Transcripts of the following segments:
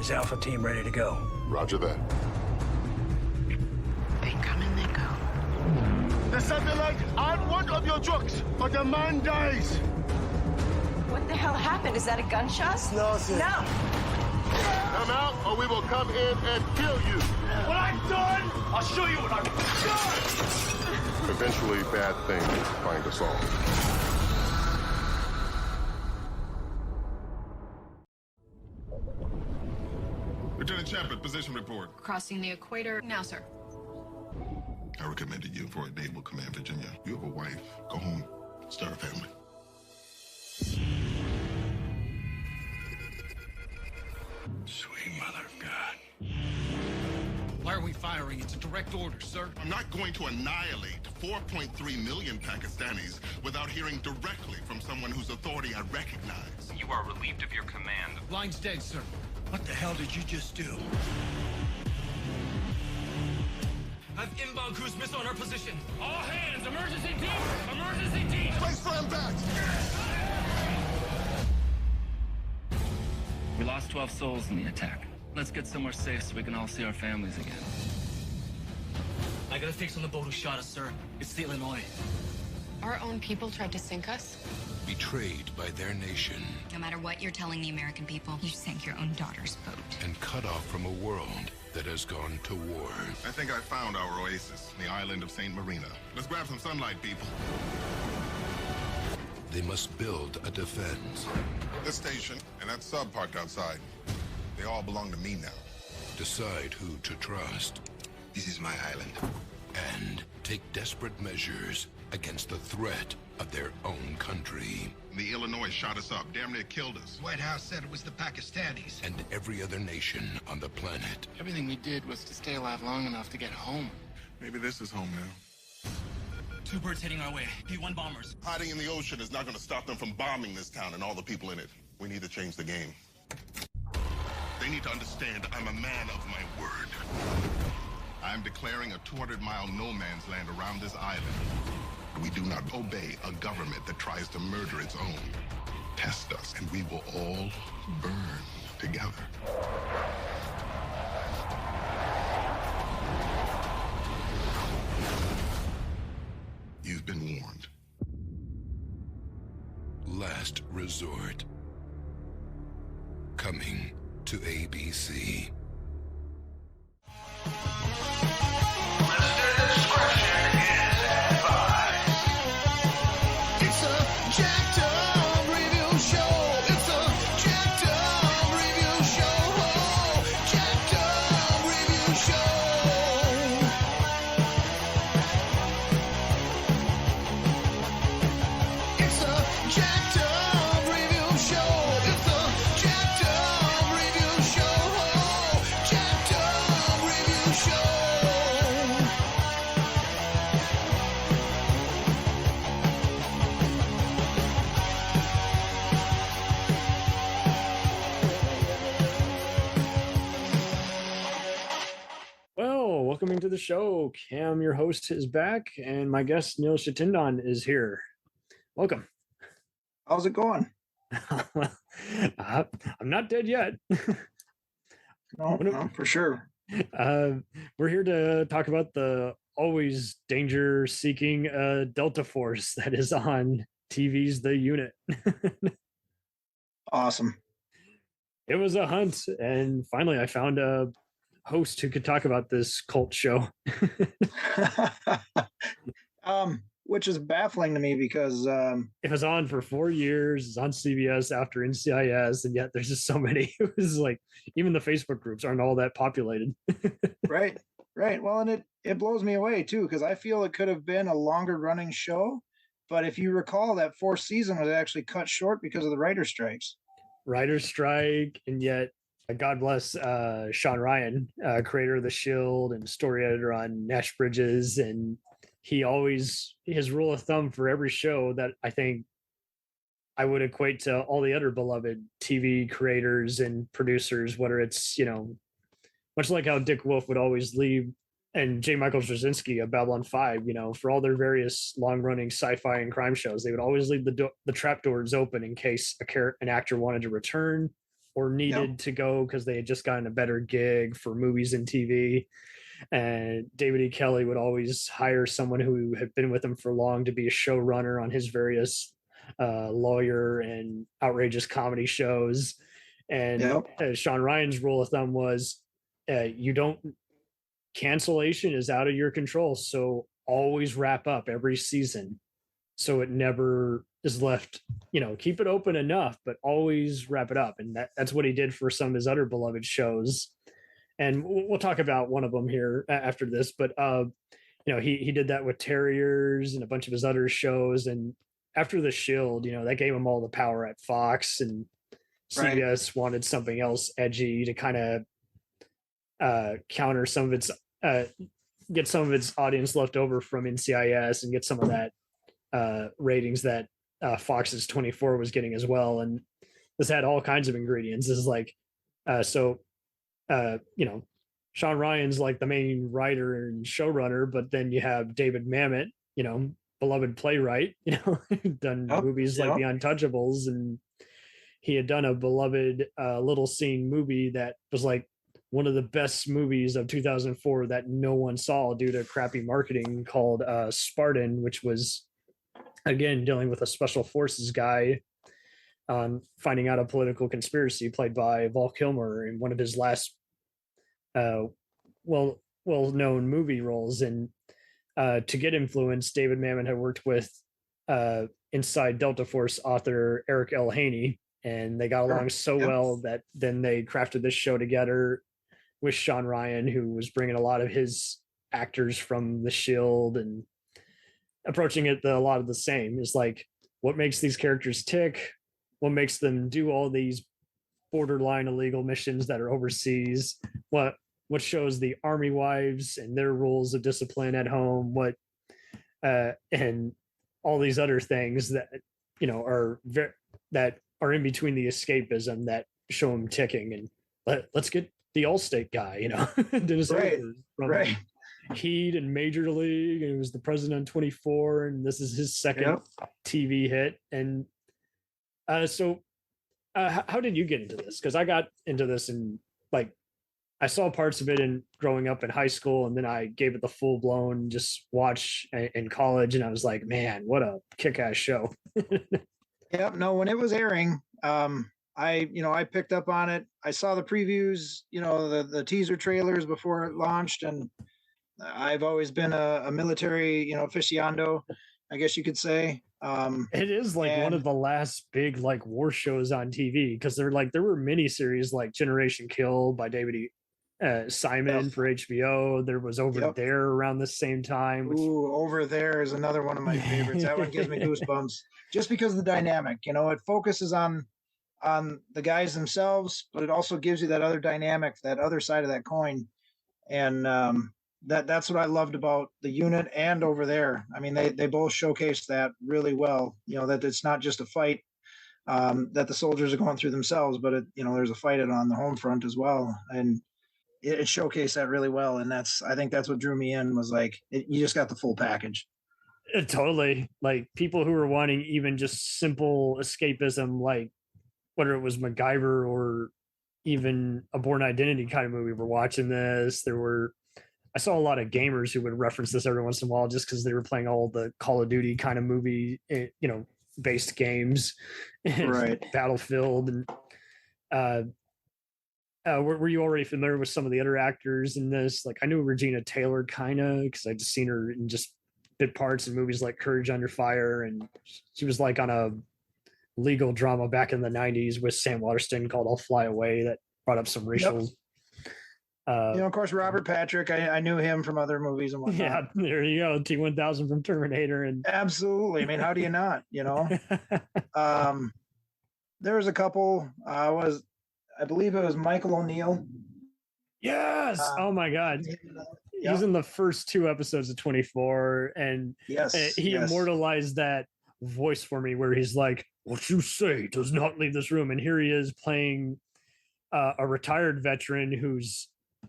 Is Alpha Team ready to go? Roger that. They come and they go. The satellite on one of your trucks, but the man dies. What the hell happened? Is that a gunshot? No, sir. No. Come out, or we will come in and kill you. When I'm done, I'll show you what I've done. Eventually, bad things find us all. Lieutenant Chapman, position report. Crossing the equator now, sir. I recommended you for a Naval Command, Virginia. You have a wife. Go home. Start a family. Sweet mother of God. Why are we firing? It's a direct order, sir. I'm not going to annihilate 4.3 million Pakistanis without hearing directly from someone whose authority I recognize. You are relieved of your command. Line's dead, sir. What the hell did you just do? Have inbound cruise missile on our position. All hands, emergency team! Emergency team! Place for impact! We lost 12 souls in the attack. Let's get somewhere safe so we can all see our families again. I got a fix on the boat who shot us, sir. It's the Illinois. Our own people tried to sink us. Betrayed by their nation. No matter what you're telling the American people, you sank your own daughter's boat. And cut off from a world that has gone to war. I think I found our oasis, the island of St. Marina. Let's grab some sunlight, people. They must build a defense. This station and that sub parked outside, they all belong to me now. Decide who to trust. This is my island. And take desperate measures against the threat of their own country. The Illinois shot us up, damn near killed us. White House said it was the Pakistanis. And every other nation on the planet. Everything we did was to stay alive long enough to get home. Maybe this is home now. Two birds heading our way. P-1 bombers. Hiding in the ocean is not going to stop them from bombing this town and all the people in it. We need to change the game. They need to understand I'm a man of my word. I'm declaring a 200-mile no man's land around this island. We do not obey a government that tries to murder its own. Test us, and we will all burn together. You've been warned. Last Resort. Coming to ABC. Welcome to the show. Cam, your host, is back, and my guest, Neil Chittendon, is here. Welcome. How's it going? Well, I'm not dead yet. No, for sure. We're here to talk about the always danger-seeking Delta Force that is on TV's The Unit. Awesome. It was a hunt, and finally I found a host who could talk about this cult show. Which is baffling to me because it was on for 4 years. It's on CBS after NCIS, and yet there's just so many. It was like even the Facebook groups aren't all that populated. Right. Well, and it blows me away too, because I feel it could have been a longer running show, but if you recall, that fourth season was actually cut short because of the writer's strikes. Writer's strike, and yet God bless Shawn Ryan, creator of The Shield and story editor on Nash Bridges. And his rule of thumb for every show that I think I would equate to all the other beloved TV creators and producers, whether it's, much like how Dick Wolf would always leave, and J. Michael Straczynski of Babylon 5, for all their various long-running sci-fi and crime shows, they would always leave the trapdoors open in case an actor wanted to return, or needed to go because they had just gotten a better gig for movies and TV. And David E. Kelley would always hire someone who had been with him for long to be a showrunner on his various lawyer and outrageous comedy shows. And Shawn Ryan's rule of thumb was you don't, cancellation is out of your control. So always wrap up every season. So it never is left, keep it open enough, but always wrap it up. And that's what he did for some of his other beloved shows. And we'll talk about one of them here after this, but he did that with Terriers and a bunch of his other shows. And after The Shield, that gave him all the power at Fox, and CBS wanted something else edgy to kind of counter some of its, get some of its audience left over from NCIS and get some of that ratings that Fox's 24 was getting as well. And this had all kinds of ingredients. This is like, Shawn Ryan's like the main writer and showrunner, but then you have David Mamet, beloved playwright, done movies like The Untouchables, and he had done a beloved little scene movie that was like one of the best movies of 2004 that no one saw due to crappy marketing, called Spartan, which was, again, dealing with a special forces guy finding out a political conspiracy, played by Val Kilmer in one of his last well-known movie roles. And to get influence, David Mamet had worked with Inside Delta Force author Eric L. Haney, and they got along so well that then they crafted this show together with Shawn Ryan, who was bringing a lot of his actors from The Shield and approaching it a lot of the same. Is like, what makes these characters tick? What makes them do all these borderline illegal missions that are overseas? What shows the army wives and their rules of discipline at home? And all these other things that that are in between the escapism that show them ticking. And let's get the Allstate guy, Dennis from Heat and Major League, and he was the president on 24, and this is his second TV hit. And so how did you get into this? Because I got into this and I saw parts of it in growing up in high school, and then I gave it the full blown just watch in college, and I was like, man, what a kick-ass show. No, when it was airing, I picked up on it. I saw the previews, the teaser trailers before it launched, and I've always been a military, aficionado, I guess you could say. It is one of the last big war shows on TV, because there were miniseries like Generation Kill by David Simon for HBO. There was Over There around the same time. Ooh, Over There is another one of my favorites. That one gives me goosebumps just because of the dynamic. It focuses on the guys themselves, but it also gives you that other dynamic, that other side of that coin. And that's what I loved about the unit and Over There. I mean, they both showcase that really well, that it's not just a fight that the soldiers are going through themselves, but there's a fight on the home front as well. And it showcased that really well. And I think that's what drew me in, was you just got the full package. Totally. People who were wanting even just simple escapism, whether it was MacGyver or even a Bourne Identity kind of movie, were watching this. I saw a lot of gamers who would reference this every once in a while just because they were playing all the Call of Duty kind of movie, based games, right? Battlefield. And were you already familiar with some of the other actors in this? I knew Regina Taylor kind of, because I'd just seen her in just bit parts in movies like Courage Under Fire, and she was on a legal drama back in the 90s with Sam Waterston called I'll Fly Away, that brought up some racial of course, Robert Patrick, I knew him from other movies and whatnot. Yeah, there you go. T-1000 from Terminator. And absolutely. I mean, how do you not, there was a couple, I believe it was Michael O'Neill. Yes. Oh my God. He's in the first 2 episodes of 24, and he immortalized that voice for me, where he's like, what you say does not leave this room. And here he is playing a retired veteran who's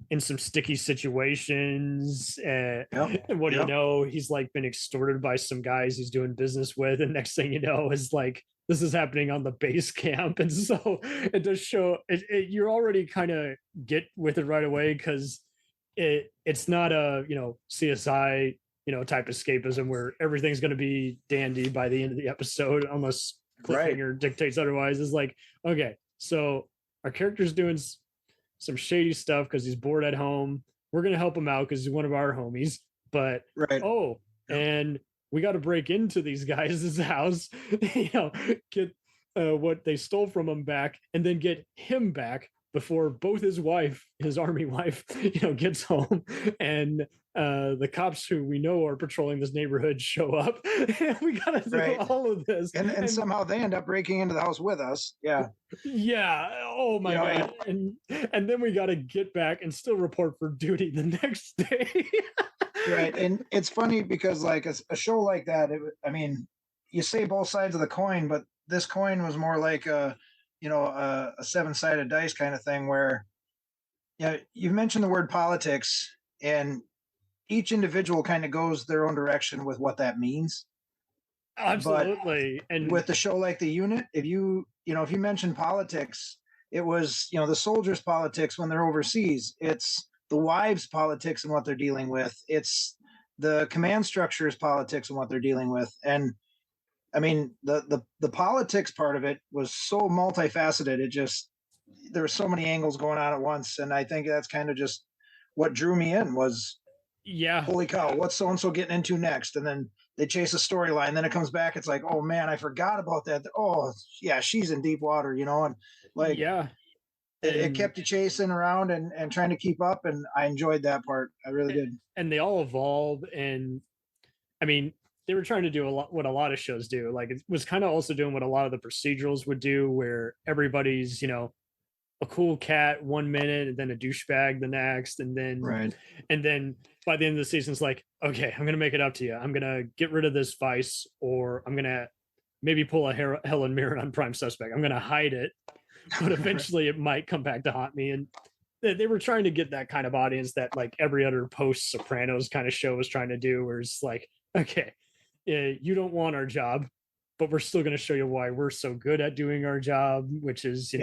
in some sticky situations. And what do you know? He's like been extorted by some guys he's doing business with. And next thing you know is like, this is happening on the base camp. And so it does show you're already kind of get with it right away, because it's not a, CSI, type escapism where everything's going to be dandy by the end of the episode, unless cliffhanger dictates otherwise. Is like, okay, so our character's doing some shady stuff because he's bored at home. We're going to help him out because he's one of our homies. But and we got to break into these guys' house, get what they stole from him back, and then get him back before both his army wife, gets home, and the cops who we know are patrolling this neighborhood show up. And we got to do all of this, and somehow they end up breaking into the house with us. Yeah. Oh my God. And then we got to get back and still report for duty the next day. Right. And it's funny because like a show like that, you say both sides of the coin, but this coin was more like a 7-sided dice kind of thing, where you've mentioned the word politics, and each individual kind of goes their own direction with what that means. Absolutely. But and with the show like The Unit, if you mention politics, it was, the soldiers' politics when they're overseas. It's the wives' politics and what they're dealing with. It's the command structure's politics and what they're dealing with. And I mean, the politics part of it was so multifaceted. There were so many angles going on at once. And I think that's kind of just what drew me in was, holy cow, what's so-and-so getting into next? And then they chase a storyline. Then it comes back. It's like, oh man, I forgot about that. Oh yeah, she's in deep water, and like, it kept you chasing around and trying to keep up. And I enjoyed that part. I really did. And they all evolve. And I mean, they were trying to do what a lot of shows do. Like, it was kind of also doing what a lot of the procedurals would do, where everybody's, a cool cat 1 minute and then a douchebag the next. And then, by the end of the season, it's like, okay, I'm going to make it up to you. I'm going to get rid of this vice, or I'm going to maybe pull a Helen Mirren on Prime Suspect. I'm going to hide it, but eventually it might come back to haunt me. And they were trying to get that kind of audience that like every other post Sopranos kind of show was trying to do, where it's like, okay, you don't want our job, but we're still going to show you why we're so good at doing our job, which is,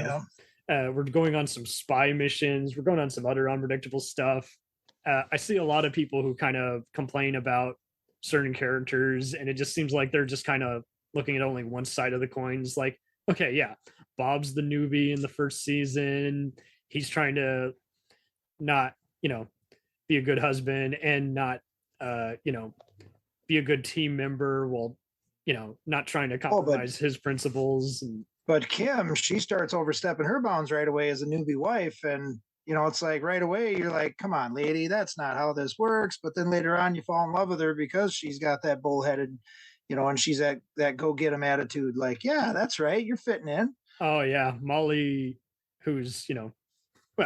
we're going on some spy missions. We're going on some other unpredictable stuff. I see a lot of people who kind of complain about certain characters, and it just seems like they're just kind of looking at only one side of the coin. It's like, okay, yeah, Bob's the newbie in the first season. He's trying to not, be a good husband and not, be a good team member while, not trying to compromise his principles. But Kim, she starts overstepping her bounds right away as a newbie wife. And, it's like right away, you're like, come on, lady, that's not how this works. But then later on, you fall in love with her because she's got that bullheaded, and she's that go get 'em attitude. Like, yeah, that's right. You're fitting in. Oh yeah. Molly, who's, well,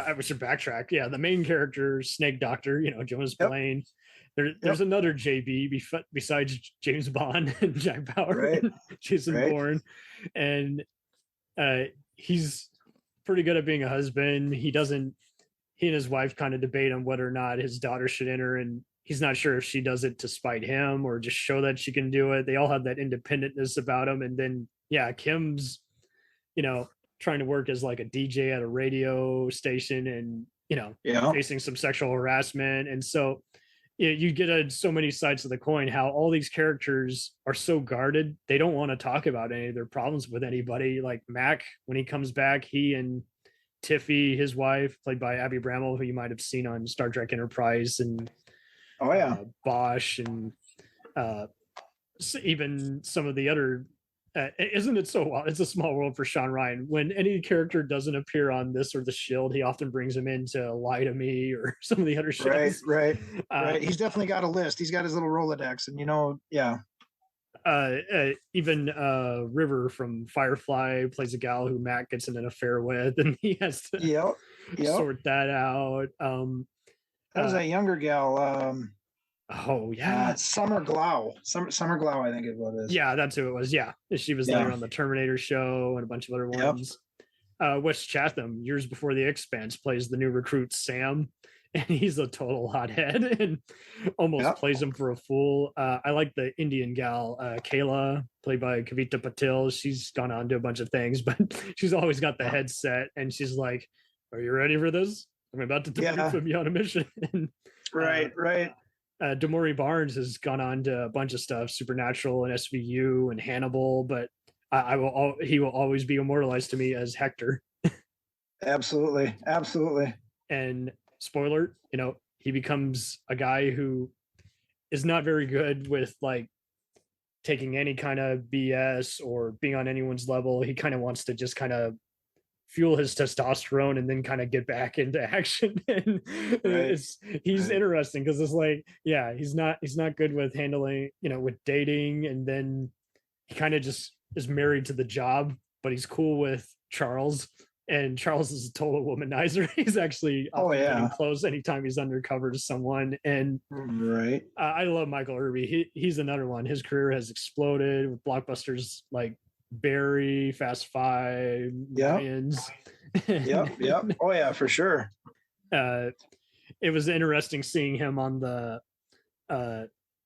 I should backtrack. Yeah. The main character, Snake Doctor, Jonas Blaine. There's another JB besides James Bond and Jack Bauer, and Jason Bourne. And he's pretty good at being a husband. He and his wife kind of debate on whether or not his daughter should enter, and he's not sure if she does it to spite him or just show that she can do it. They all have that independentness about them. And then, Kim's, trying to work as like a DJ at a radio station and, facing some sexual harassment. And so you get so many sides of the coin, how all these characters are so guarded. They don't want to talk about any of their problems with anybody. Like Mac, when he comes back, he and Tiffy, his wife, played by Abby Bramwell, who you might have seen on Star Trek Enterprise and Bosch, and even some of the other isn't it so wild? It's a small world for Shawn Ryan. When any character doesn't appear on this or the Shield, he often brings him in to Lie to Me or some of the other shows. Right. He's definitely got a list. He's got his little Rolodex, and even River from Firefly plays a gal who Mac gets in an affair with, and he has to sort that out. That was that younger gal. Summer Glau. Summer Glau, I think is what it is. Yeah, that's who it was. Yeah, she was there on the Terminator show and a bunch of other ones. Wes Chatham, years before The Expanse, plays the new recruit Sam, and he's a total hothead and almost plays him for a fool. I like the Indian gal, Kayla, played by Kavita Patel. She's gone on to a bunch of things, but she's always got the headset, and she's like, "Are you ready for this? I'm about to put you on a mission." And, right. Damori Barnes has gone on to a bunch of stuff, Supernatural and SVU and Hannibal, but he will always be immortalized to me as Hector. Absolutely. And spoiler, he becomes a guy who is not very good with like taking any kind of BS or being on anyone's level. He kind of wants to just kind of fuel his testosterone and then kind of get back into action. And he's interesting because it's like, yeah, he's not good with handling, with dating, and then he kind of just is married to the job, but he's cool with Charles, and Charles is a total womanizer. He's actually getting close anytime he's undercover to someone. And I love Michael Irby. He's another one. His career has exploded with blockbusters like Barry, Fast Five, Lions. Yep. Oh yeah, for sure. It was interesting seeing him on the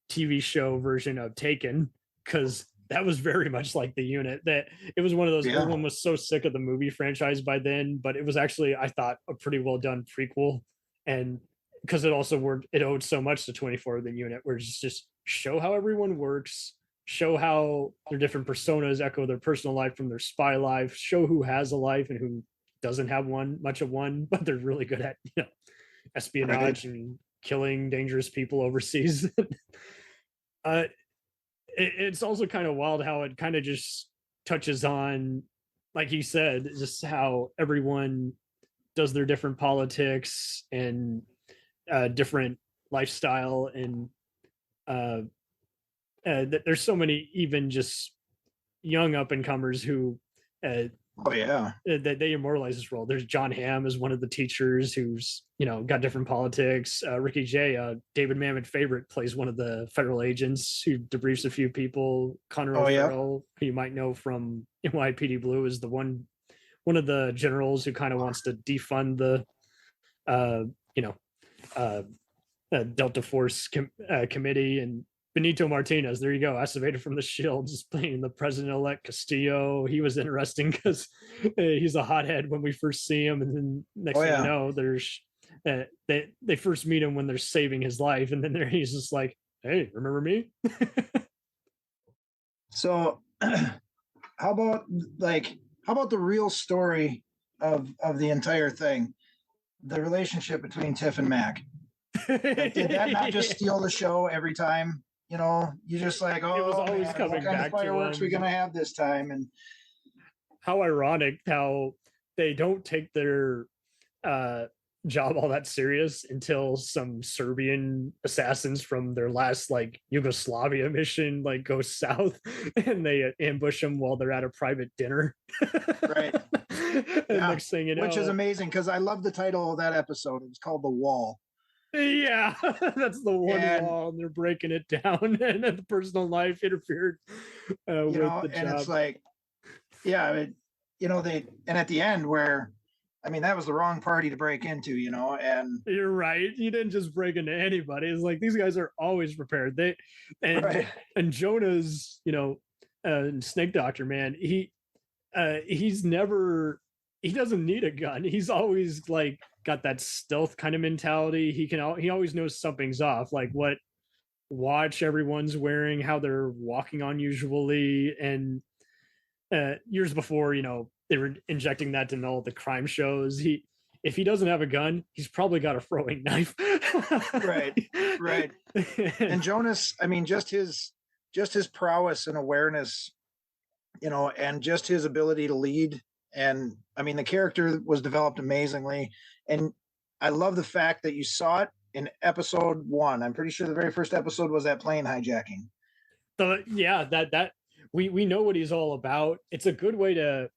TV show version of Taken, because that was very much like The Unit. That it was one of those. Everyone was so sick of the movie franchise by then, but it was actually, I thought, a pretty well done prequel, and because it also worked, it owed so much to 24 The Unit, where it's just show how everyone works, show how their different personas echo their personal life from their spy life, show who has a life and who doesn't have much of one, but they're really good at espionage and killing dangerous people overseas. It's also kind of wild how it kind of just touches on, like you said, just how everyone does their different politics and different lifestyle, and there's so many even just young up and comers who that they immortalize this role. There's John Hamm as one of the teachers who's got different politics. Ricky Jay, David Mamet favorite, plays one of the federal agents who debriefs a few people. Connor O'Farrell, who you might know from NYPD Blue, is the one of the generals who kind of wants to defund the Delta Force committee. And Benito Martinez, there you go, activated from the Shield, just playing the president-elect Castillo. He was interesting because he's a hothead when we first see him, and then next thing you know, there's they first meet him when they're saving his life, and then he's just like, "Hey, remember me?" So, how about the real story of the entire thing, the relationship between Tiff and Mac? Like, did that not just steal the show every time? You just like, oh, it was always coming what kind back of fireworks to we gonna have this time? And how ironic how they don't take their job all that serious until some Serbian assassins from their last like Yugoslavia mission go south, and they ambush them while they're at a private dinner. Right. Next thing you know, which is amazing because I love the title of that episode. It was called The Wall. Yeah, that's the one wall, and they're breaking it down, and the personal life interfered with the job. And it's like, they, and at the end where, that was the wrong party to break into, and you're right. You didn't just break into anybody. It's like, these guys are always prepared. And Jonah's, Snake Doctor, man, he doesn't need a gun. He's always got that stealth kind of mentality. He always knows something's off, like what watch everyone's wearing, how they're walking unusually. And years before, they were injecting that in all the crime shows. If he doesn't have a gun, he's probably got a throwing knife. right. And Jonas, just his prowess and awareness, and just his ability to lead. And the character was developed amazingly. And I love the fact that you saw it in episode 1. I'm pretty sure the very first episode was that plane hijacking. So yeah, that we know what he's all about. It's a good way to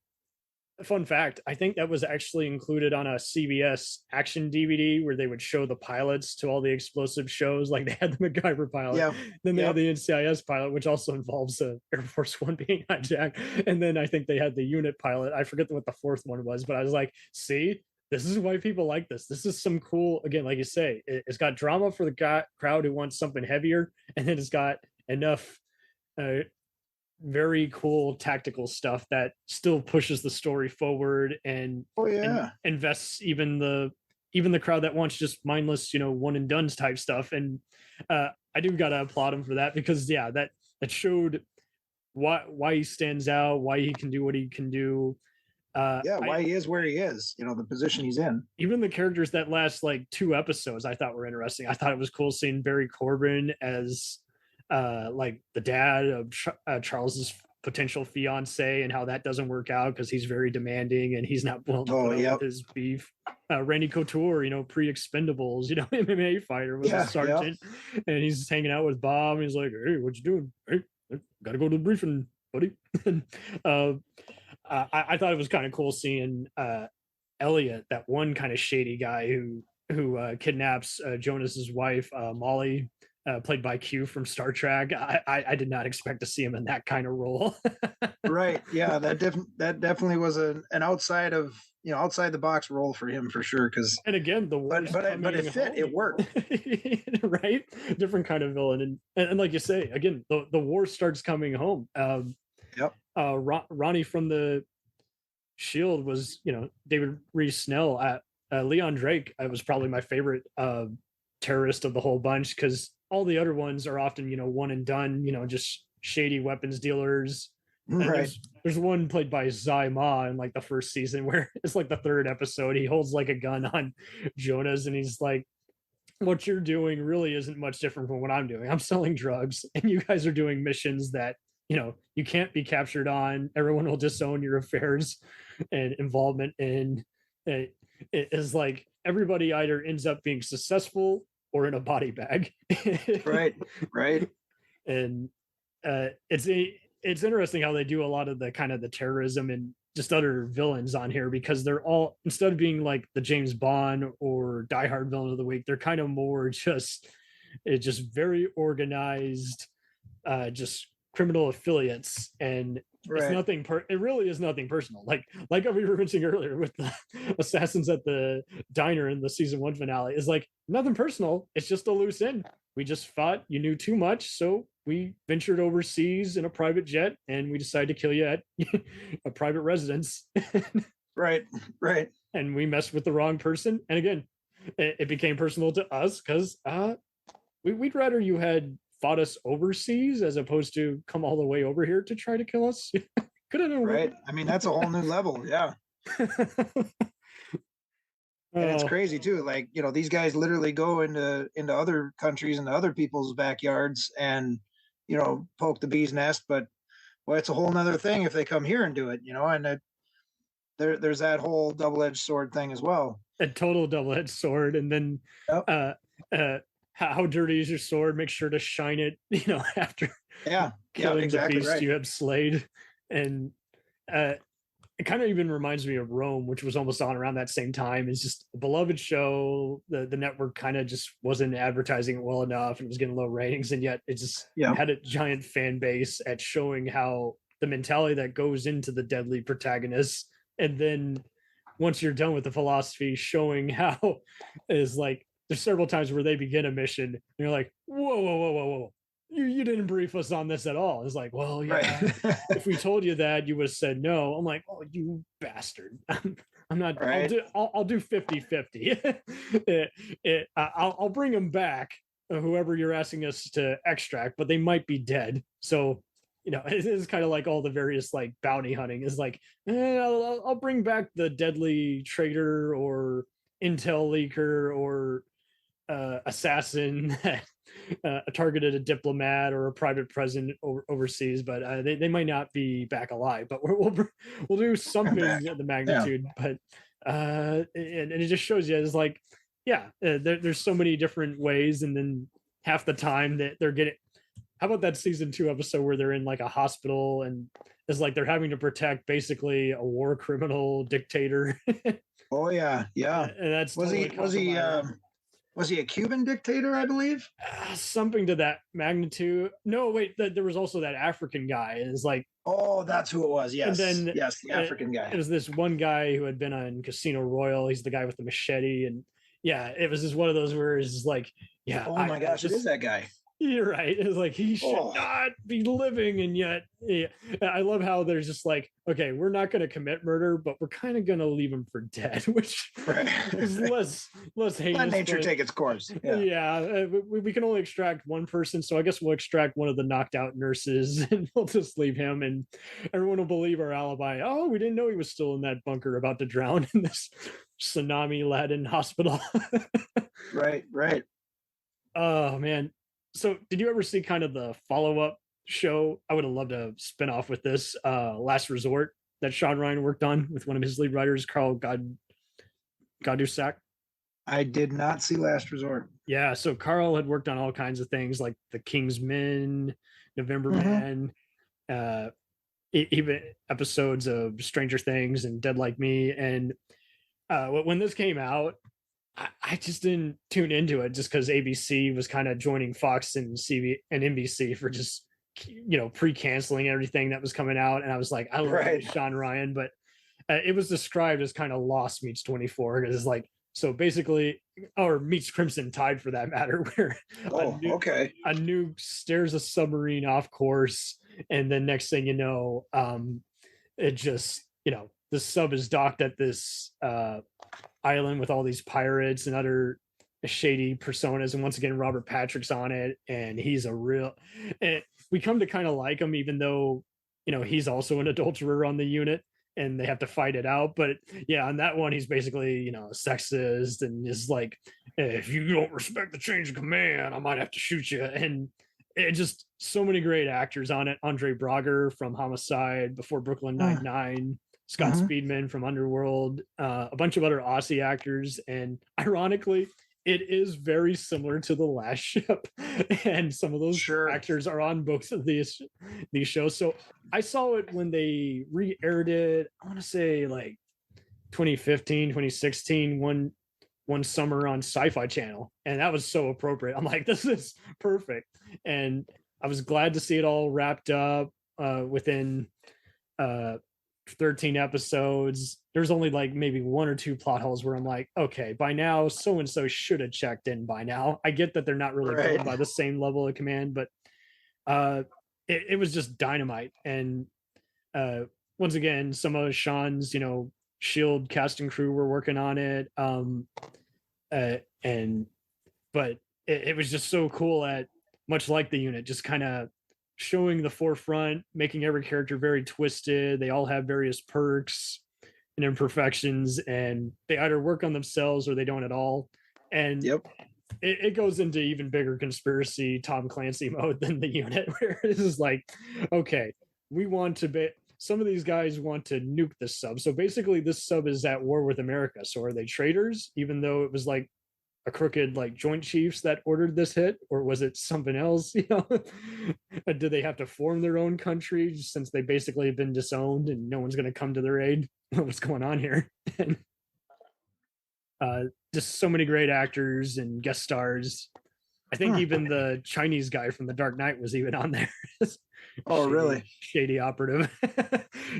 Fun fact, I think that was actually included on a CBS action DVD where they would show the pilots to all the explosive shows. Like they had the MacGyver pilot, then they had the NCIS pilot, which also involves Air Force One being hijacked. And then I think they had the unit pilot. I forget what the fourth one was, but I was like, see, this is why people like this. This is some cool, again, like you say, it's got drama for the crowd who wants something heavier. And then it's got enough very cool tactical stuff that still pushes the story forward and invests even the crowd that wants just mindless, one and done's type stuff. And I do gotta applaud him for that, because that showed why he stands out, why he can do what he can do. Why he is where he is, the position he's in. Even the characters that last like 2 episodes I thought were interesting. I thought it was cool seeing Barry Corbin as like the dad of Charles's potential fiance, and how that doesn't work out because he's very demanding and he's not willing to put up with his beef. Randy Couture, pre-Expendables, MMA fighter, was a sergeant, and he's hanging out with Bob. And he's like, "Hey, what you doing? Hey, gotta go to the briefing, buddy." I thought it was kind of cool seeing Elliot, that one kind of shady guy who kidnaps Jonas's wife, Molly, played by Q from Star Trek. I did not expect to see him in that kind of role. Right. Yeah, that definitely was an outside of outside the box role for him for sure. Because and again, but it fit. It worked. Right. Different kind of villain, and like you say, again, the war starts coming home. Ronnie from the Shield was, David Reese Snell. Leon Drake was probably my favorite terrorist of the whole bunch, because all the other ones are often, one and done, just shady weapons dealers. Right. There's one played by Zai Ma in like the first season where it's like the 3rd episode. He holds like a gun on Jonas and he's like, "What you're doing really isn't much different from what I'm doing. I'm selling drugs and you guys are doing missions that, you can't be captured on. Everyone will disown your affairs and involvement in." It is like everybody either ends up being successful or in a body bag. Right. And it's interesting how they do a lot of the kind of the terrorism and just other villains on here, because they're all, instead of being like the James Bond or Die Hard villain of the week, they're kind of more just very organized, just criminal affiliates. And it's nothing it really is nothing personal, like we were mentioning earlier with the assassins at the diner in the season 1 finale. Is like nothing personal, it's just a loose end. We just thought you knew too much, so we ventured overseas in a private jet and we decided to kill you at a private residence. right And we messed with the wrong person, and again, it became personal to us because we'd rather you had fought us overseas as opposed to come all the way over here to try to kill us. Could have been right. I mean, that's a whole new level. Yeah. And it's crazy too. Like, these guys literally go into other countries and other people's backyards and, poke the bee's nest. But well, it's a whole nother thing if they come here and do it, and there's that whole double-edged sword thing as well. A total double-edged sword. And then, how dirty is your sword? Make sure to shine it, after killing exactly the beast you have slayed. And it kind of even reminds me of Rome, which was almost on around that same time. It's just a beloved show. The network kind of just wasn't advertising it well enough, and it was getting low ratings, and yet it just had a giant fan base at showing how the mentality that goes into the deadly protagonists. And then once you're done with the philosophy, showing how is like, there's several times where they begin a mission and you're like, whoa. You didn't brief us on this at all. It's like, well, yeah, right. If we told you that, you would have said no. I'm like, oh, you bastard. I'm not, right. I'll do 50-50. I'll bring them back, whoever you're asking us to extract, but they might be dead. So, it is kind of like all the various like bounty hunting is like, I'll bring back the deadly traitor or intel leaker or assassin that targeted a diplomat or a private president overseas, but they might not be back alive. But we'll do something of the magnitude. But and it just shows you, it's like, there's so many different ways, and then half the time that they're getting, how about that season 2 episode where they're in like a hospital and it's like they're having to protect basically a war criminal dictator. Oh yeah, yeah. And that's Was totally was he a Cuban dictator, I believe? Something to that magnitude. No, wait, there was also that African guy. And it's like, oh, that's who it was. Yes, and then yes, the African guy. It was this one guy who had been on Casino Royale. He's the guy with the machete, and yeah, it was just one of those where it's like, yeah. Oh my gosh, it is that guy. You're right. It's like he should not be living, and yet I love how there's just like, okay, we're not going to commit murder, but we're kind of going to leave him for dead, which is less heinous. Let nature take its course. Yeah, we can only extract one person, so I guess we'll extract one of the knocked out nurses, and we'll just leave him, and everyone will believe our alibi. Oh, we didn't know he was still in that bunker about to drown in this tsunami-laden hospital. Right. Oh man. So did you ever see kind of the follow-up show? I would have loved to spin off with this Last Resort that Shawn Ryan worked on with one of his lead writers, Carl Gadusak. I did not see Last Resort. Yeah, so Carl had worked on all kinds of things like The King's Men, November Man, even episodes of Stranger Things and Dead Like Me. And when this came out, I just didn't tune into it just because ABC was kind of joining Fox and NBC for just, pre-canceling everything that was coming out. And I was like, I love Shawn Ryan, but it was described as kind of Lost meets 24. Because it's like, so basically, or meets Crimson Tide for that matter, where a nuke steers a submarine off course. And then next thing you know, it just, the sub is docked at this island with all these pirates and other shady personas, and once again Robert Patrick's on it, and he's and we come to kind of like him, even though he's also an adulterer on the unit and they have to fight it out. But yeah, on that one he's basically sexist and is like, if you don't respect the change of command, I might have to shoot you. And it just so many great actors on it. Andre Braugher from Homicide, before Brooklyn Nine-Nine, Scott Speedman from Underworld, a bunch of other Aussie actors. And ironically, it is very similar to The Last Ship. And some of those actors are on both of these shows. So I saw it when they re-aired it, I want to say like 2015, 2016, one summer on Sci-Fi Channel. And that was so appropriate. I'm like, this is perfect. And I was glad to see it all wrapped up within 13 episodes. There's only like maybe one or two plot holes where I'm like, okay, by now so and so should have checked in by now. I get that they're not really going by the same level of command, but it was just dynamite. And once again, some of Shawn's Shield cast and crew were working on it, but it was just so cool at, much like the unit, just kind of showing the forefront, making every character very twisted. They all have various perks and imperfections, and they either work on themselves or they don't at all. And it goes into even bigger conspiracy Tom Clancy mode than the unit, where this is like, okay, we want to some of these guys want to nuke the sub. So basically this sub is at war with America. So are they traitors, even though it was like a crooked like Joint Chiefs that ordered this hit, or was it something else? Do they have to form their own country since they basically have been disowned and no one's going to come to their aid? What's going on here? And just so many great actors and guest stars. I think even the Chinese guy from The Dark Knight was even on there. Really? Shady operative.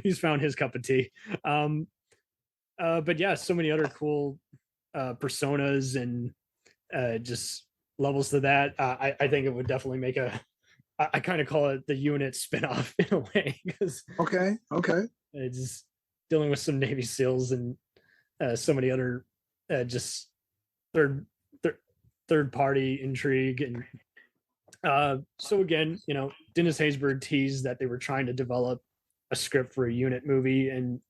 He's found his cup of tea. But yeah, so many other cool personas and just levels to that. I think it would definitely make I kind of call it the unit spinoff in a way, because it's just dealing with some Navy SEALs and so many other just third party intrigue. And so again, Dennis Haysbert teased that they were trying to develop a script for a unit movie, and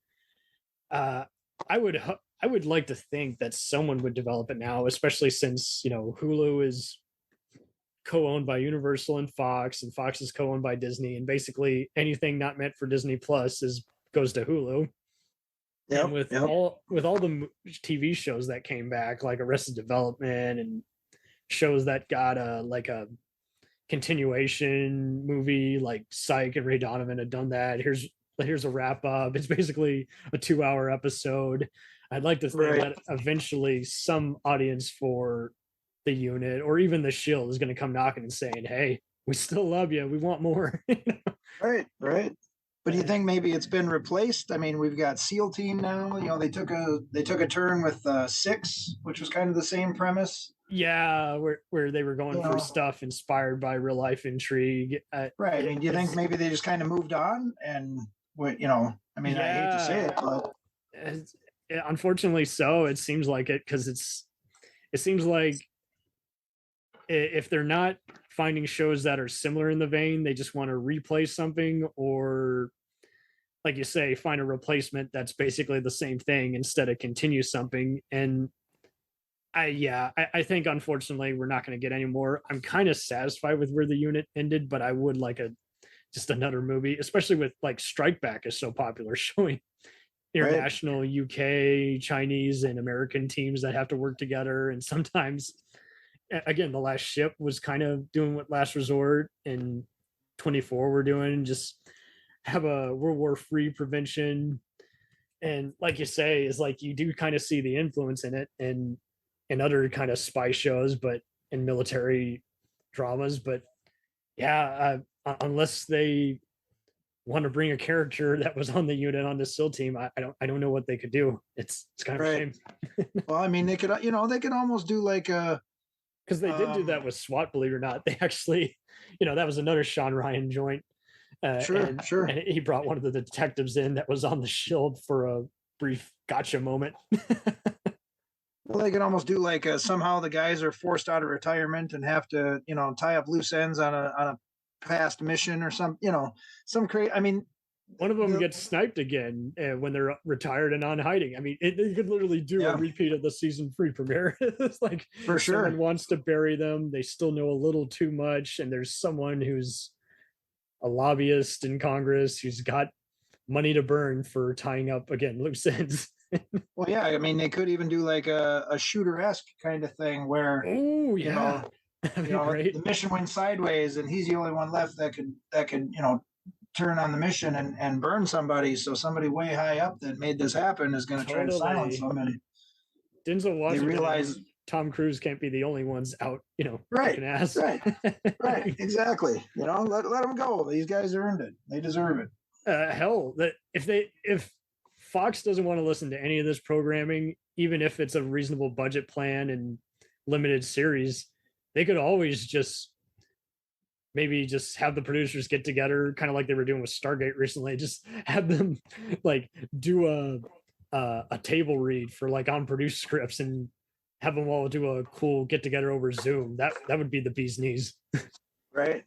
I would like to think that someone would develop it now, especially since Hulu is co-owned by Universal and Fox is co-owned by Disney, and basically anything not meant for Disney Plus goes to Hulu. And with all the TV shows that came back, like Arrested Development and shows that got a continuation movie like Psych and Ray Donovan had done that. Here's a wrap up. It's basically a 2-hour episode. I'd like to think that eventually some audience for the unit or even the Shield is going to come knocking and saying, "Hey, we still love you. We want more." Right. But do you think maybe it's been replaced? I mean, we've got SEAL Team now. You know, they took a turn with 6, which was kind of the same premise. Yeah, where they were going for stuff inspired by real life intrigue. Right. I mean, do you think maybe they just kind of moved on and you know? I mean, I hate to say it, but unfortunately, so it seems like it because it seems like if they're not finding shows that are similar in the vein, they just want to replace something or, like you say, find a replacement that's basically the same thing instead of continue something. And I think unfortunately we're not going to get any more. I'm kind of satisfied with where the unit ended, but I would like just another movie, especially with like Strike Back is so popular, showing international UK, Chinese, and American teams that have to work together. And sometimes, again, The Last Ship was kind of doing what Last Resort and 24 were doing, just have a World War III prevention. And like you say, is like you do kind of see the influence in it and in other kind of spy shows, but in military dramas. But yeah, unless they want to bring a character that was on the unit on the SEAL team, I don't know what they could do. It's kind of a shame. Well, I mean, they could almost do like a, because they did do that with SWAT, believe it or not. They actually, that was another Shawn Ryan joint. Sure. And he brought one of the detectives in that was on the Shield for a brief gotcha moment. Well, they could almost do like somehow the guys are forced out of retirement and have to, tie up loose ends on a past mission or some crazy. I mean, one of them gets sniped again when they're retired and on hiding. I mean, they could literally do a repeat of the season 3 premiere. It's like for sure someone wants to bury them. They still know a little too much, and there's someone who's a lobbyist in Congress who's got money to burn for tying up again loose ends. Well, yeah, I mean, they could even do like a shooter-esque kind of thing where, the mission went sideways and he's the only one left that could turn on the mission and burn somebody. So somebody way high up that made this happen is going to try to silence them. And Denzel Washington, realize Tom Cruise can't be the only ones out, right, ass. right, exactly. Let them go. These guys earned it. They deserve it. Hell, that if Fox doesn't want to listen to any of this programming, even if it's a reasonable budget plan and limited series, they could always just have the producers get together, kind of like they were doing with Stargate recently. Just have them like do a table read for like unproduced scripts and have them all do a cool get together over Zoom. That would be the bee's knees. Right.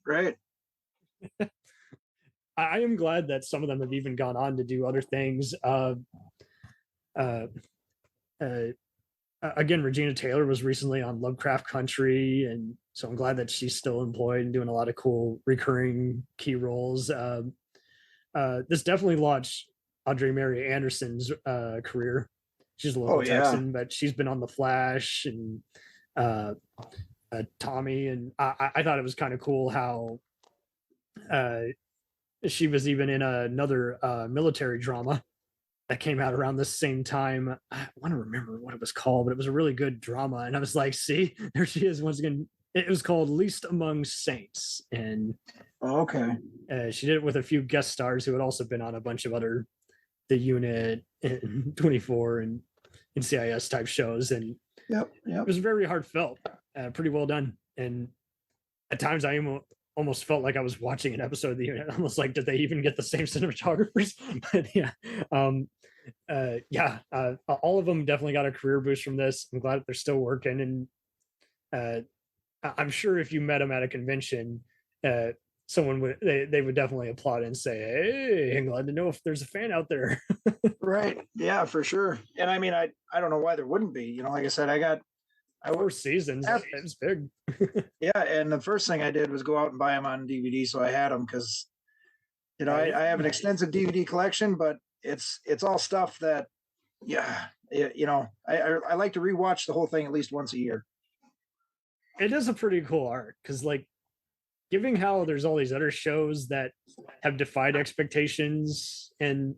I am glad that some of them have even gone on to do other things. Again, Regina Taylor was recently on Lovecraft Country, and so I'm glad that she's still employed and doing a lot of cool recurring key roles. This definitely launched Audrey Mary Anderson's career. She's a local Texan, but she's been on The Flash and Tommy, and I thought it was kind of cool how she was even in another military drama that came out around the same time. I want to remember what it was called, but it was a really good drama. And I was like, see, there she is once again. It was called Least Among Saints. And she did it with a few guest stars who had also been on a bunch of other The Unit and 24 and NCIS type shows. And it was very heartfelt, pretty well done. And at times I almost felt like I was watching an episode of The Unit. Almost like, did they even get the same cinematographers? But all of them definitely got a career boost from this. I'm glad that they're still working, and I'm sure if you met them at a convention, someone would definitely applaud and say, "Hey, I'm glad to know if there's a fan out there." Right? Yeah, for sure. And I mean, I don't know why there wouldn't be. Like I said, I got 4 seasons. It was big. Yeah, and the first thing I did was go out and buy them on DVD, so I had them because, I have an extensive DVD collection, but it's all stuff that, I like to rewatch the whole thing at least once a year. It is a pretty cool art because, like, given how there's all these other shows that have defied expectations, and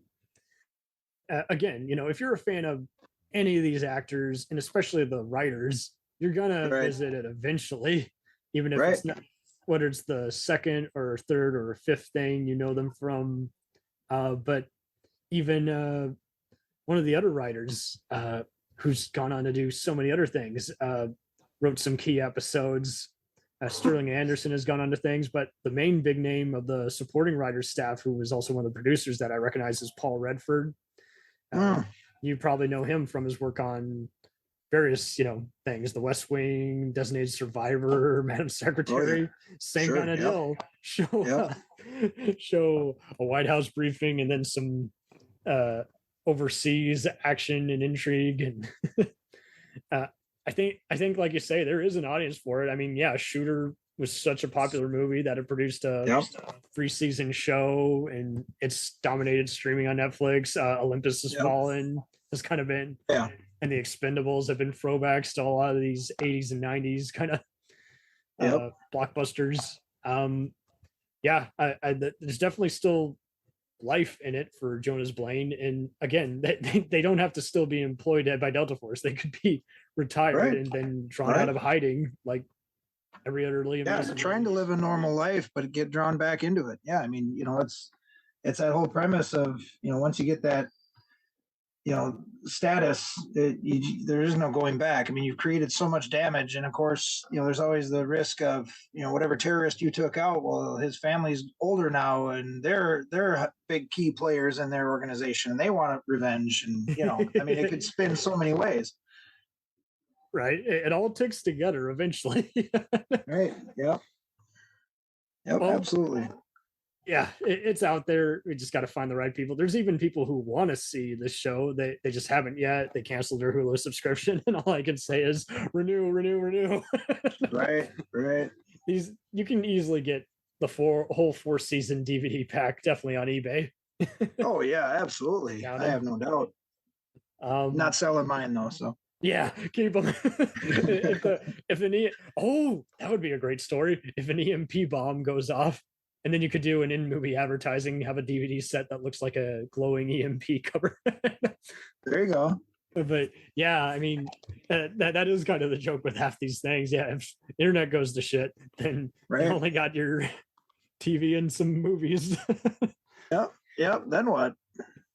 again, if you're a fan of any of these actors and especially the writers, you're gonna visit it eventually, even if it's not, whether it's the second or third or fifth thing you know them from. But even one of the other writers, who's gone on to do so many other things, wrote some key episodes. Sterling Anderson has gone on to things, but the main big name of the supporting writers staff, who was also one of the producers that I recognize, is Paul Redford. You probably know him from his work on various, things: The West Wing, Designated Survivor, Madam Secretary, same kind of deal. Show a White House briefing and then some overseas action and intrigue. And I think, like you say, there is an audience for it. I mean, yeah, Shooter was such a popular movie that it produced a 3-season show, and it's dominated streaming on Netflix. Olympus Has Fallen has kind of been, and The Expendables have been throwbacks to a lot of these 80s and 90s kind of blockbusters. There's definitely still life in it for Jonas Blaine, and again, they don't have to still be employed by Delta Force. They could be retired and then drawn out of hiding like every other Liam Neeson. Trying to live a normal life but get drawn back into it. I mean, it's that whole premise of, once you get that status, there is no going back. I mean, you've created so much damage, and of course, there's always the risk of, whatever terrorist you took out, well, his family's older now, and they're big key players in their organization, and they want revenge, and I mean, it could spin so many ways. Right, it all ticks together eventually. Right. Yep, absolutely. Yeah, it's out there. We just got to find the right people. There's even people who want to see the show. They just haven't yet. They canceled their Hulu subscription, and all I can say is renew. Right. You can easily get the whole 4-season DVD pack definitely on eBay. Oh yeah, absolutely. I have no doubt. Not selling mine though, so. Yeah, keep them. That would be a great story if an EMP bomb goes off. And then you could do an in-movie advertising, have a DVD set that looks like a glowing EMP cover. There you go. But yeah, I mean, that is kind of the joke with half these things. Yeah, if internet goes to shit, then you only got your TV and some movies. Yep. Then what?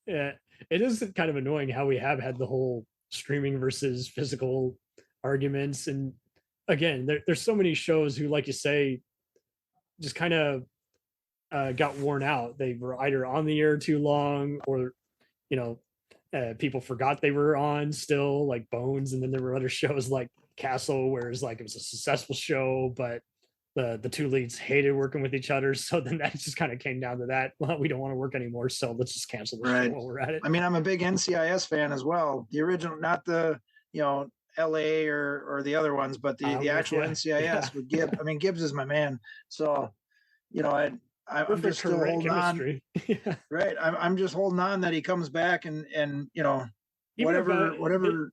Yeah, it is kind of annoying how we have had the whole streaming versus physical arguments. And again, there's so many shows who, like you say, just kind of got worn out. They were either on the air too long, or people forgot they were on still, like Bones. And then there were other shows like Castle, where it was a successful show, but the two leads hated working with each other. So then that just kind of came down to that. Well, we don't want to work anymore, so let's just cancel the show while we're at it. I mean, I'm a big NCIS fan as well. The original, not the LA or the other ones, but the actual NCIS with Gibbs. I mean, Gibbs is my man. So I'm just still holding on. Right. I'm just holding on that he comes back and whatever.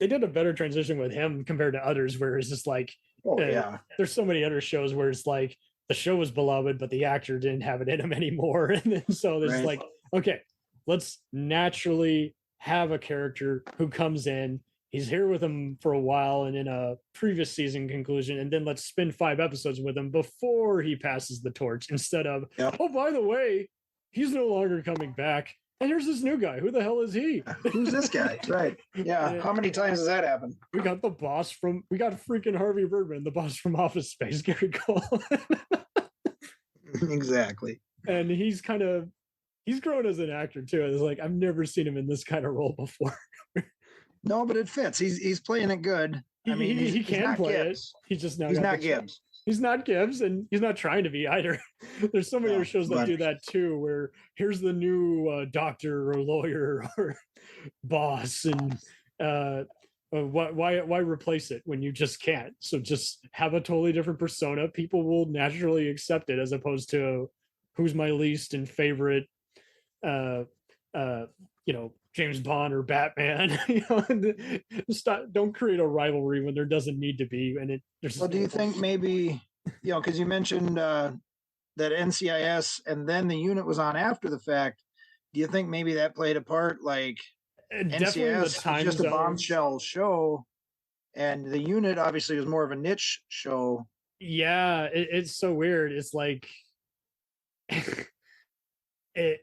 They did a better transition with him compared to others, where it's just like, there's so many other shows where it's like the show was beloved, but the actor didn't have it in him anymore. And then so there's like, okay, let's naturally have a character who comes in. He's here with him for a while and in a previous season conclusion, and then let's spend 5 episodes with him before he passes the torch, instead of, oh, by the way, he's no longer coming back. And here's this new guy. Who the hell is he? Who's this guy? Right. Yeah. How many times has that happened? We got freaking Harvey Birdman, the boss from Office Space, Gary Cole. Exactly. And he's grown as an actor too. It's like, I've never seen him in this kind of role before. No, but it fits. He's playing it good. I mean, he can play Gibbs. It. He's just he's not Gibbs. He's not Gibbs, and he's not trying to be either. There's so many other shows that do that too, where here's the new doctor or lawyer or boss, and why replace it when you just can't? So just have a totally different persona. People will naturally accept it, as opposed to who's my least and favorite James Bond or Batman. Don't create a rivalry when there doesn't need to be. And do you think maybe because you mentioned that NCIS and then the unit was on after the fact. Do you think maybe that played a part? Like Definitely the NCIS time was just a zones. bombshell show, and the unit obviously was more of a niche show. Yeah, it's so weird. It's like it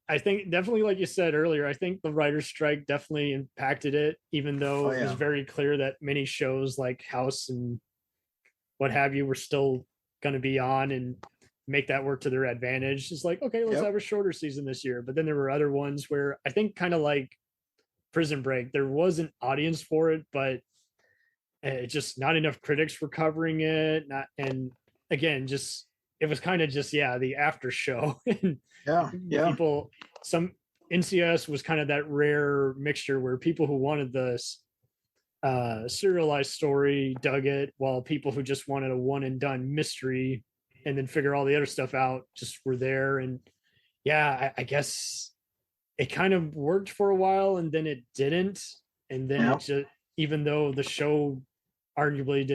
I think definitely, like you said earlier, I think the writer's strike definitely impacted it, even though it was very clear that many shows like House and what have you were still going to be on and make that work to their advantage. It's like, okay, let's have a shorter season this year. But then there were other ones where I think kind of like Prison Break, there was an audience for it, but just not enough critics were covering it. And again, just it was kind of just the after show. And people, some NCIS was kind of that rare mixture where people who wanted this serialized story dug it, while people who just wanted a one and done mystery and then figure all the other stuff out just were there. And I guess it kind of worked for a while and then it didn't. And then it just, even though the show arguably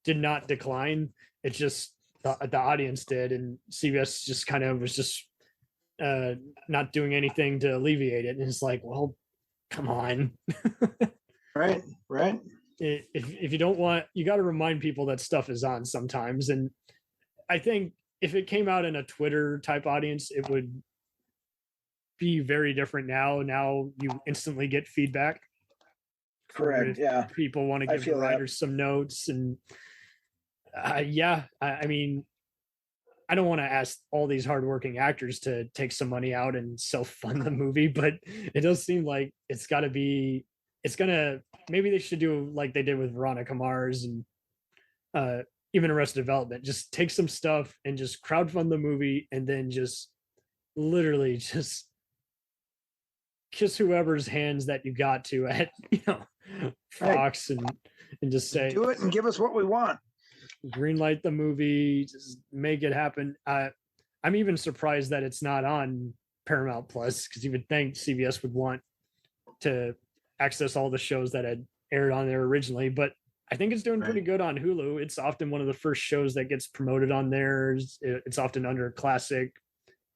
did not decline, it just the audience did, and CBS just kind of was just not doing anything to alleviate it. And it's like, well, come on. Right. If you don't want, you got to remind people that stuff is on sometimes. And I think if it came out in a Twitter type audience, it would be very different. Now you instantly get feedback. Correct. Yeah. People want to give the writers some notes, and I mean, I don't want to ask all these hardworking actors to take some money out and self-fund the movie, but it does seem like maybe they should do like they did with Veronica Mars and even Arrested Development. Just take some stuff and just crowdfund the movie, and then just literally just kiss whoever's hands that you got to at Fox, and just say, do it and give us what we want. Greenlight the movie, just make it happen. I'm even surprised that it's not on Paramount Plus, because you would think CBS would want to access all the shows that had aired on there originally, but I think it's doing pretty good on Hulu. It's often one of the first shows that gets promoted on there. It's often under classic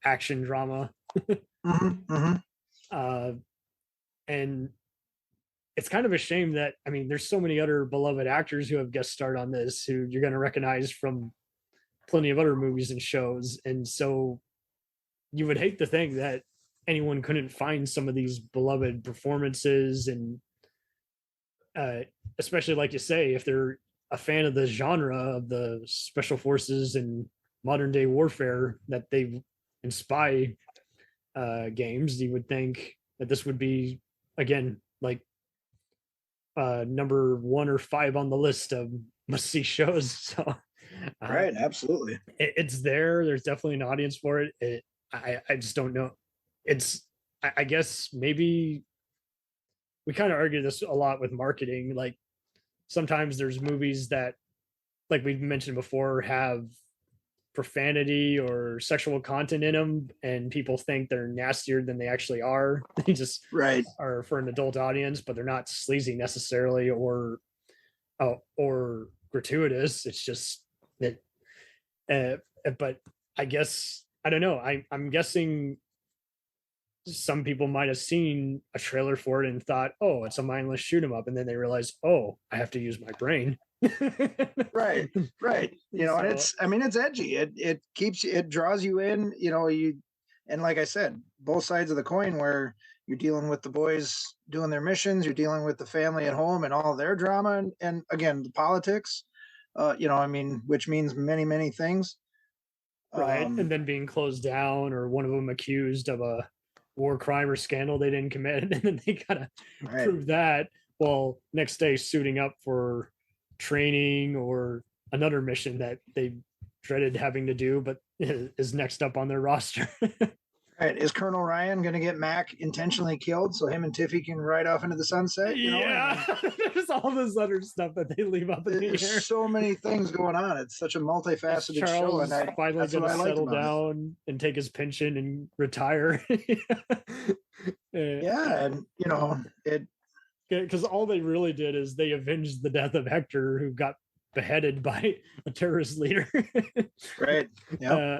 action drama. And it's kind of a shame that, I mean, there's so many other beloved actors who have guest starred on this, who you're going to recognize from plenty of other movies and shows. And so you would hate to think that anyone couldn't find some of these beloved performances, and especially, like you say, if they're a fan of the genre of the special forces and modern day warfare that they in spy games, you would think that this would be, again, like number 1 or 5 on the list of must-see shows. So right, absolutely, it's there. There's definitely an audience for it. I just don't know. I guess maybe we kind of argue this a lot with marketing. Like sometimes there's movies that, like we've mentioned before, have profanity or sexual content in them, and people think they're nastier than they actually are. They just are for an adult audience, but they're not sleazy necessarily or gratuitous. It's just that but I guess, I don't know, I'm guessing some people might have seen a trailer for it and thought, oh, it's a mindless shoot 'em up, and then they realize, oh, I have to use my brain. right and it's edgy. It draws you in, and like I said, both sides of the coin, where you're dealing with the boys doing their missions, you're dealing with the family at home and all their drama, and again, the politics, which means many things, and then being closed down, or one of them accused of a war crime or scandal they didn't commit, and then they gotta prove that, well, next day suiting up for training or another mission that they dreaded having to do, but is next up on their roster. Right. Is Colonel Ryan going to get Mac intentionally killed so him and Tiffy can ride off into the sunset? There's all this other stuff that they leave up in the air. There's so many things going on. It's such a multifaceted show, and finally going to settle down and take his pension and retire. And it, because all they really did is they avenged the death of Hector, who got beheaded by a terrorist leader. Right. Yeah.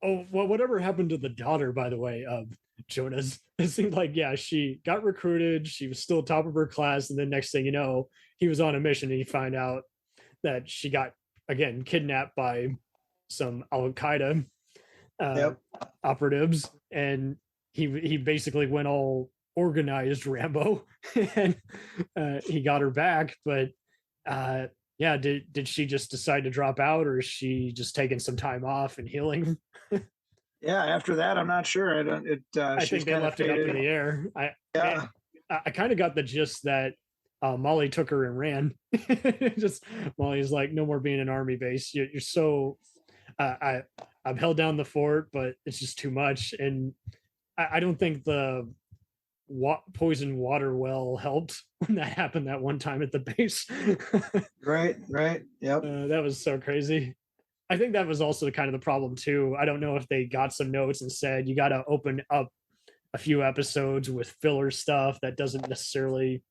Whatever happened to the daughter, by the way, of Jonah's? It seemed like, yeah, she got recruited. She was still top of her class. And then next thing you know, he was on a mission and he found out that she got, again, kidnapped by some Al-Qaeda operatives. And he basically went all organized Rambo and he got her back. But yeah, did she just decide to drop out, or is she just taking some time off and healing? Yeah, after that, I'm not sure. I think they left it up in the air. I kind of got the gist that Molly took her and ran. Just Molly's like, no more being an army base. You're so I've held down the fort, but it's just too much. And I don't think the poison water well helped when that happened that one time at the base. Right. Yep. That was so crazy. I think that was also kind of the problem too. I don't know if they got some notes and said, you got to open up a few episodes with filler stuff that doesn't necessarily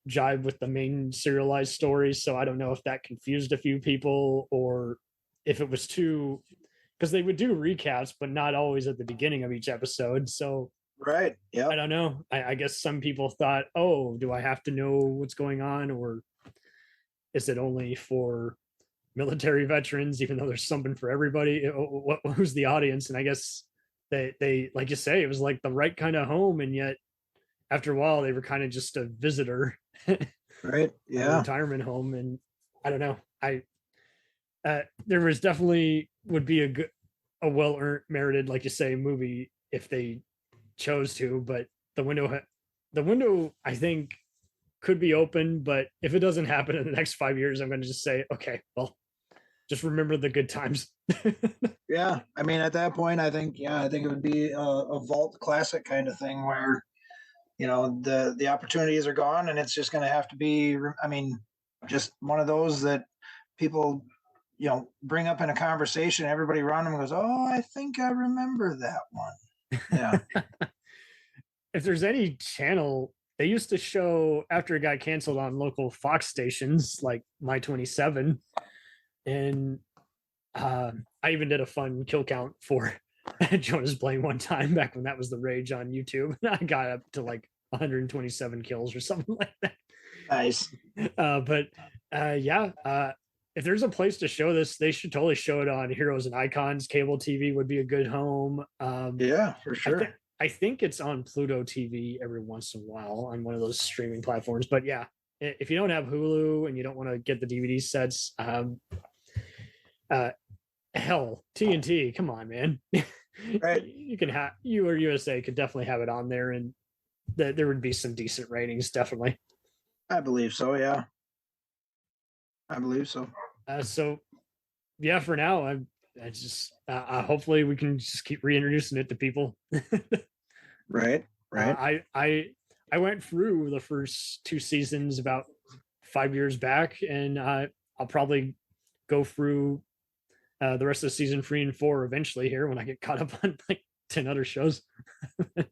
jive with the main serialized story. So I don't know if that confused a few people, or if it was too, because they would do recaps, but not always at the beginning of each episode. So right. Yeah. I don't know. I guess some people thought, oh, do I have to know what's going on, or is it only for military veterans, even though there's something for everybody? Who's the audience? And I guess they like you say, it was like the right kind of home, and yet after a while they were kind of just a visitor. Right. Yeah. Retirement home. And I don't know. There was definitely would be a well-earned, merited, like you say, movie if they chose to, but the window I think could be open. But if it doesn't happen in the next 5 years, I'm going to just say, okay, well, just remember the good times. Yeah, I mean, at that point, I think it would be a vault classic kind of thing where, you know, the opportunities are gone, and it's just going to have to be, I mean, just one of those that people, you know, bring up in a conversation, everybody around them goes, oh, I think I remember that one. Yeah. If there's any channel, they used to show, after it got canceled on local Fox stations like My 27, and I even did a fun kill count for Jonah's Blame one time back when that was the rage on YouTube. I got up to like 127 kills or something like that. Nice. If there's a place to show this, they should totally show it on Heroes and Icons. Cable TV would be a good home. Yeah, for sure. I think it's on Pluto TV every once in a while on one of those streaming platforms. But yeah, if you don't have Hulu and you don't want to get the DVD sets, hell, TNT, come on, man. Right. You or USA could definitely have it on there, and there would be some decent ratings, definitely. I believe so, yeah. I believe so. So yeah, for now, I just hopefully we can just keep reintroducing it to people. Right. I went through the first 2 seasons about 5 years back, and I'll probably go through the rest of season 3 and 4 eventually here when I get caught up on like 10 other shows.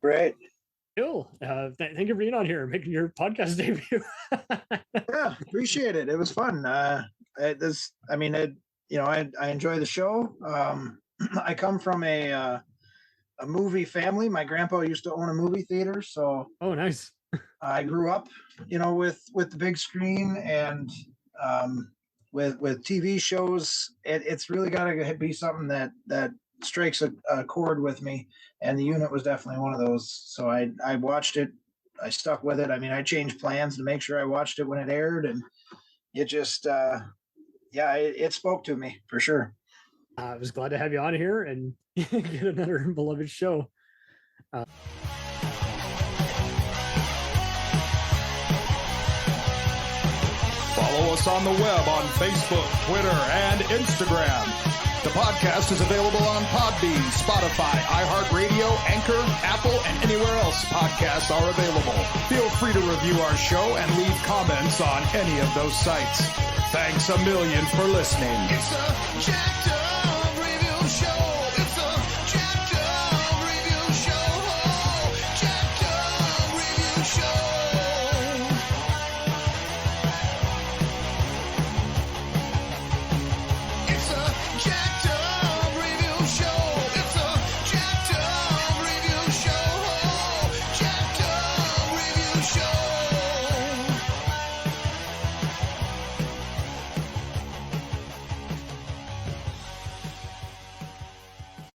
Right. Cool. Thank you for being on here and making your podcast debut. Yeah, appreciate it. It was fun. I enjoy the show. I come from a movie family. My grandpa used to own a movie theater, so oh, nice. I grew up, you know, with the big screen and with TV shows. It's really got to be something that strikes a chord with me, and The Unit was definitely one of those. So I watched it. I stuck with it. I mean, I changed plans to make sure I watched it when it aired, and it just it spoke to me for sure. I was glad to have you on here and get another beloved show. Follow us on the web on Facebook, Twitter, and Instagram. The podcast is available on Podbean, Spotify, iHeartRadio, Anchor, Apple, and anywhere else podcasts are available. Feel free to review our show and leave comments on any of those sites. Thanks a million for listening. It's a jacked up review show.